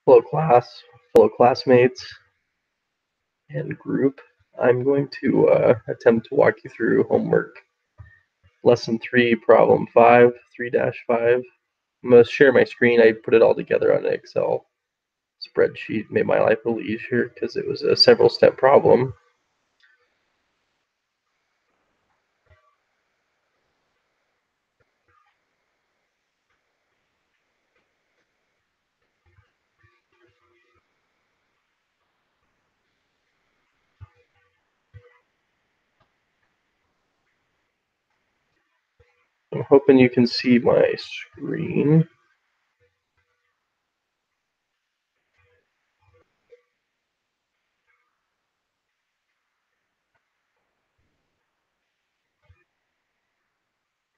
Hello class, fellow classmates, and group. I'm going to attempt to walk you through homework lesson 3, problem 5, 3-5. I'm going to share my screen. I put it all together on an Excel spreadsheet, made my life a little easier because it was a several step problem. I'm hoping you can see my screen.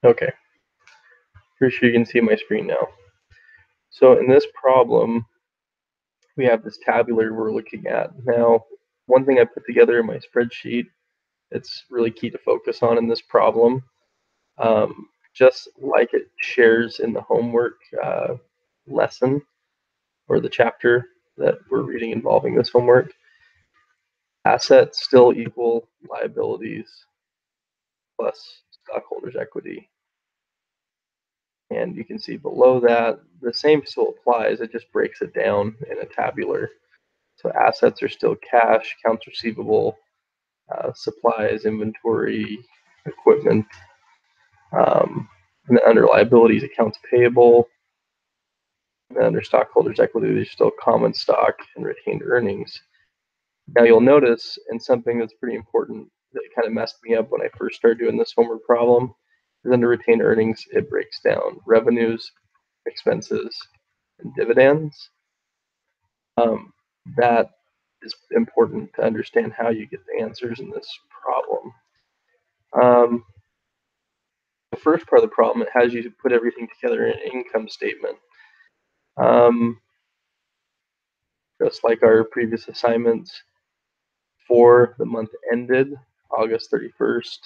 Okay, pretty sure you can see my screen now. So in this problem, we have this tabular we're looking at. Now, one thing I put together in my spreadsheet, it's really key to focus on in this problem. Just like it shares in the homework lesson or the chapter that we're reading involving this homework, assets still equal liabilities plus stockholders' equity. And you can see below that, the same still applies, it just breaks it down in a tabular. So assets are still cash, accounts receivable, supplies, inventory, equipment. And then under liabilities, accounts payable. And then under stockholders' equity, there's still common stock and retained earnings. Now you'll notice, and something that's pretty important that kind of messed me up when I first started doing this homework problem, is under retained earnings, it breaks down revenues, expenses, and dividends. That is important to understand how you get the answers in this problem. The first part of the problem, it has you put everything together in an income statement. Just like our previous assignments, for the month ended August 31st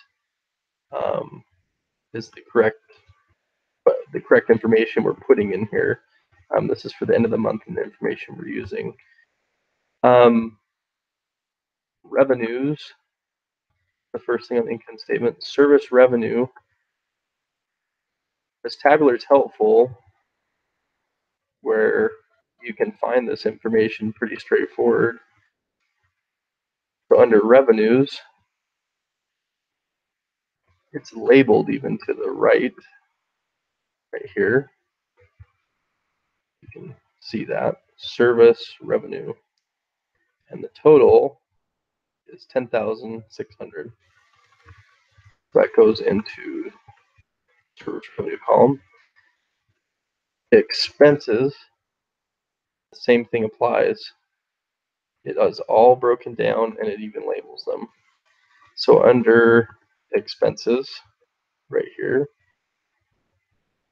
is the correct information we're putting in here. This is for the end of the month and the information we're using. Revenues, the first thing on the income statement, service revenue. This tabular is helpful where you can find this information pretty straightforward. So under revenues, it's labeled even to the right here. You can see that service revenue, and the total is 10,600. That goes into service revenue column. Expenses, the same thing applies. It is all broken down and it even labels them. So under expenses, right here,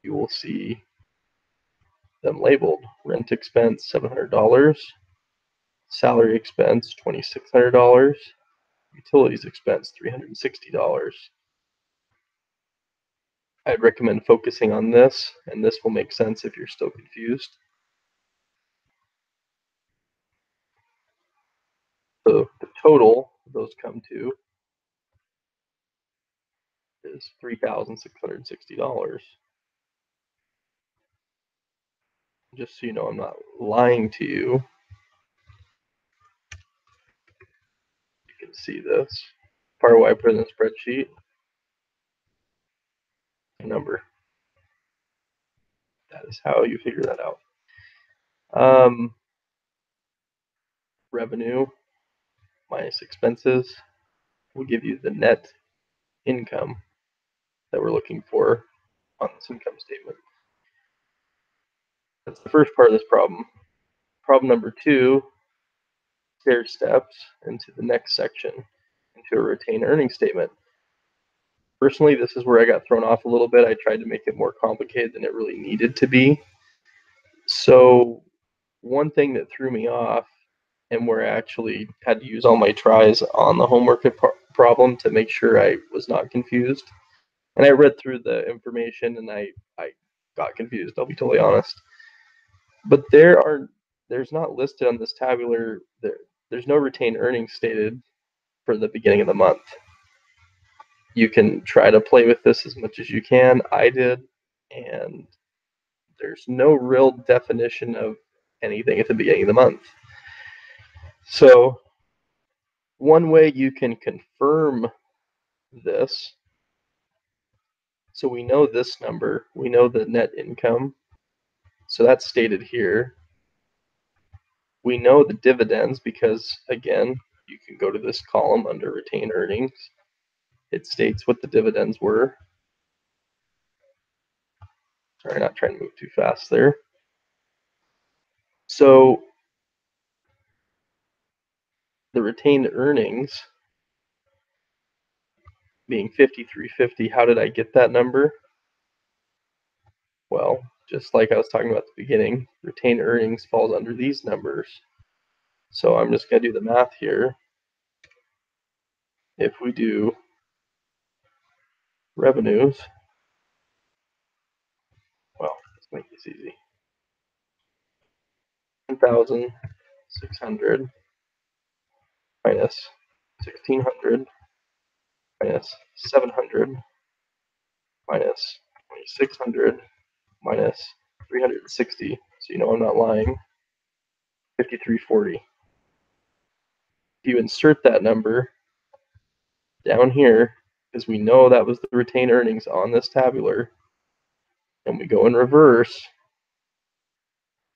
you will see them labeled. Rent expense, $700. Salary expense, $2,600. Utilities expense, $360. I'd recommend focusing on this, and this will make sense if you're still confused. So the total those come to is $3,660. Just so you know, I'm not lying to you. You can see this. Part of why I put it in the spreadsheet. Number. That is how you figure that out. Revenue minus expenses will give you the net income that we're looking for on this income statement. That's the first part of this problem. Problem number 2, stair steps into the next section, into a retained earnings statement. Personally, this is where I got thrown off a little bit. I tried to make it more complicated than it really needed to be. So one thing that threw me off, and where I actually had to use all my tries on the homework problem to make sure I was not confused. And I read through the information and I got confused, I'll be totally honest. But there are there's not listed on this tabular, there's no retained earnings stated for the beginning of the month. You can try to play with this as much as you can. I did, and there's no real definition of anything at the beginning of the month. So one way you can confirm this, so we know this number, we know the net income, so that's stated here. We know the dividends because, again, you can go to this column under retained earnings. It states what the dividends were. Sorry, not trying to move too fast there. So the retained earnings being 5350, how did I get that number? Well, just like I was talking about at the beginning, retained earnings falls under these numbers. So I'm just going to do the math here. If we do revenues, well, let's make this easy. 10,600 minus 1,600 minus 700 minus 2,600 minus 360. So you know I'm not lying. 5,340. If you insert that number down here, because we know that was the retained earnings on this tabular, and we go in reverse,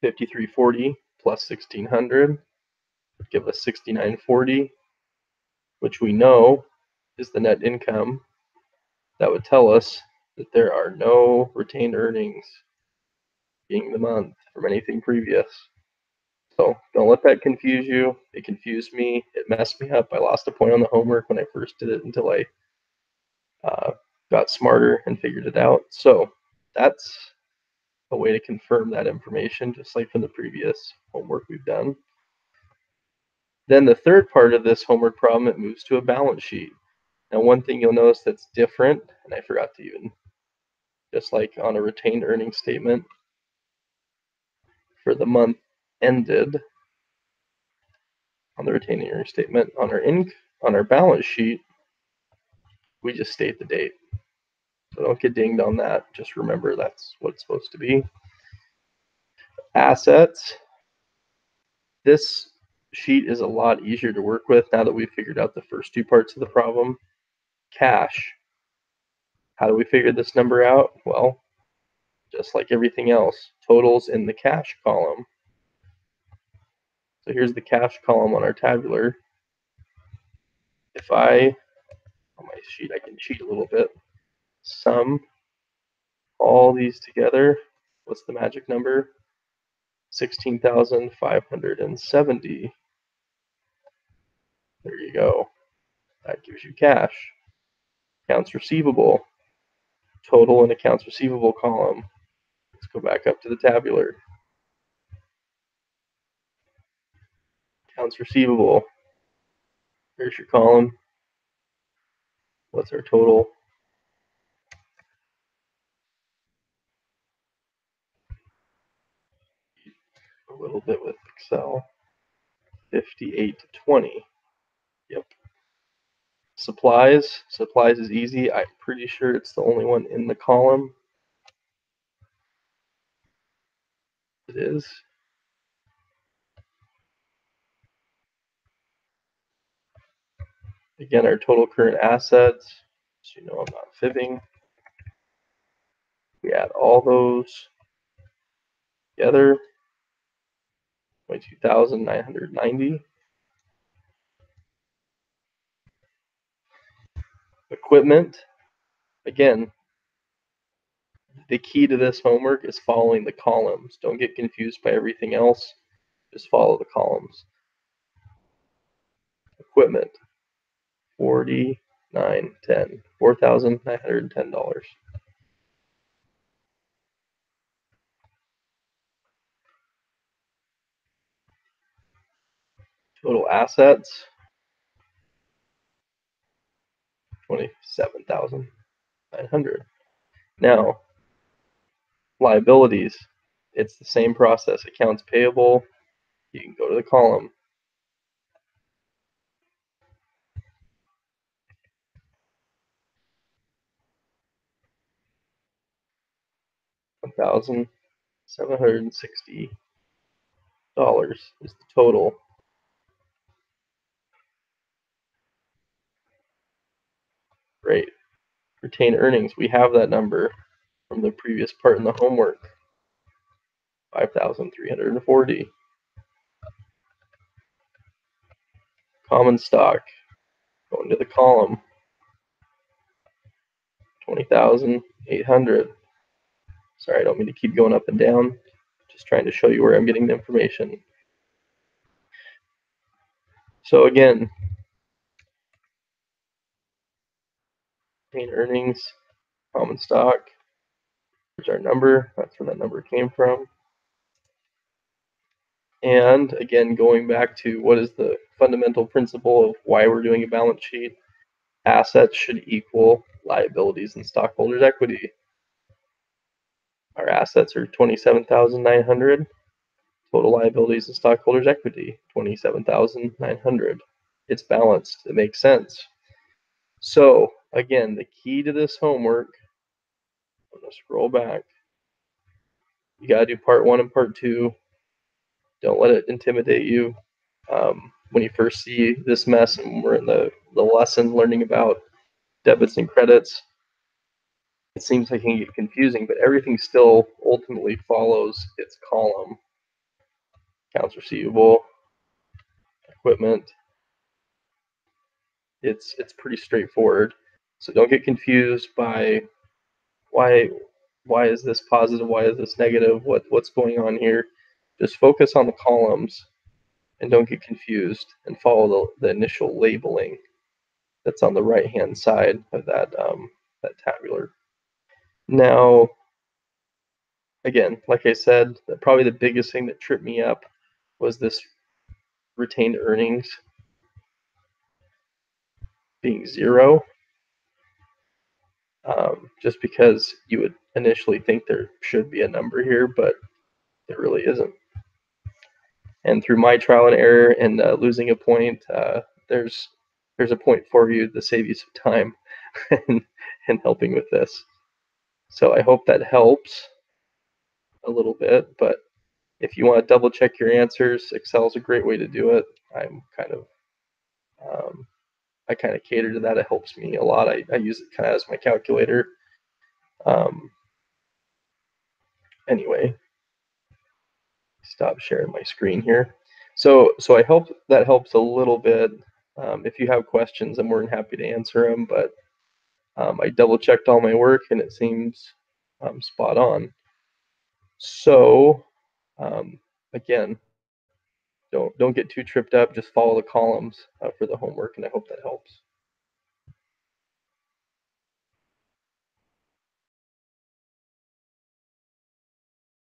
5,340 plus 1,600 would give us 6,940, which we know is the net income. That would tell us that there are no retained earnings being the month from anything previous. So don't let that confuse you. It confused me. It messed me up. I lost a point on the homework when I first did it until I got smarter and figured it out. So that's a way to confirm that information, just like from the previous homework we've done. Then the third part of this homework problem, it moves to a balance sheet. Now, one thing you'll notice that's different, and I forgot to even, just like on a retained earnings statement for the month ended, on the retained earnings statement, on our balance sheet, we just state the date. So don't get dinged on that. Just remember that's what it's supposed to be. Assets. This sheet is a lot easier to work with now that we've figured out the first two parts of the problem. Cash. How do we figure this number out? Well, just like everything else, totals in the cash column. So here's the cash column on our tabular. If on my sheet, I can cheat a little bit. Sum all these together. What's the magic number? 16,570. There you go. That gives you cash. Accounts receivable. Total in accounts receivable column. Let's go back up to the tabular. Accounts receivable. Here's your column. What's our total? A little bit with Excel. 5820. Yep. Supplies. Supplies is easy. I'm pretty sure it's the only one in the column. It is. Again, our total current assets. So you know I'm not fibbing. We add all those together. 22,990. Equipment. Again, the key to this homework is following the columns. Don't get confused by everything else. Just follow the columns. Equipment. $4,910. $4,910. Total assets. 27,900. Now, liabilities. It's the same process. Accounts payable You can go to the column. $1,760 is the total. Great. Retained earnings, we have that number from the previous part in the homework. 5,340. Common stock, going to the column. 20,800. Sorry, I don't mean to keep going up and down. Just trying to show you where I'm getting the information. So again, retained earnings, common stock. Here's our number. That's where that number came from. And again, going back to what is the fundamental principle of why we're doing a balance sheet, assets should equal liabilities and stockholders' equity. Our assets are 27,900. Total liabilities and stockholders' equity, 27,900. It's balanced. It makes sense. So again, the key to this homework, I'm going to scroll back. You got to do part 1 and part 2. Don't let it intimidate you. When you first see this mess and we're in the lesson learning about debits and credits, it seems like it can get confusing, but everything still ultimately follows its column. Accounts receivable, equipment. It's pretty straightforward. So don't get confused by why is this positive, why is this negative, what's going on here. Just focus on the columns and don't get confused, and follow the initial labeling that's on the right hand side of that tabular. Now, again, like I said, probably the biggest thing that tripped me up was this retained earnings being 0. Just because you would initially think there should be a number here, but it really isn't. And through my trial and error and losing a point, there's a point for you to save you some time in helping with this. So I hope that helps a little bit, but if you want to double check your answers, Excel is a great way to do it. I kind of cater to that. It helps me a lot. I use it kind of as my calculator. Anyway, stop sharing my screen here. So I hope that helps a little bit. If you have questions, I'm more than happy to answer them, but I double checked all my work and it seems spot on. So again, don't get too tripped up. Just follow the columns for the homework, and I hope that helps.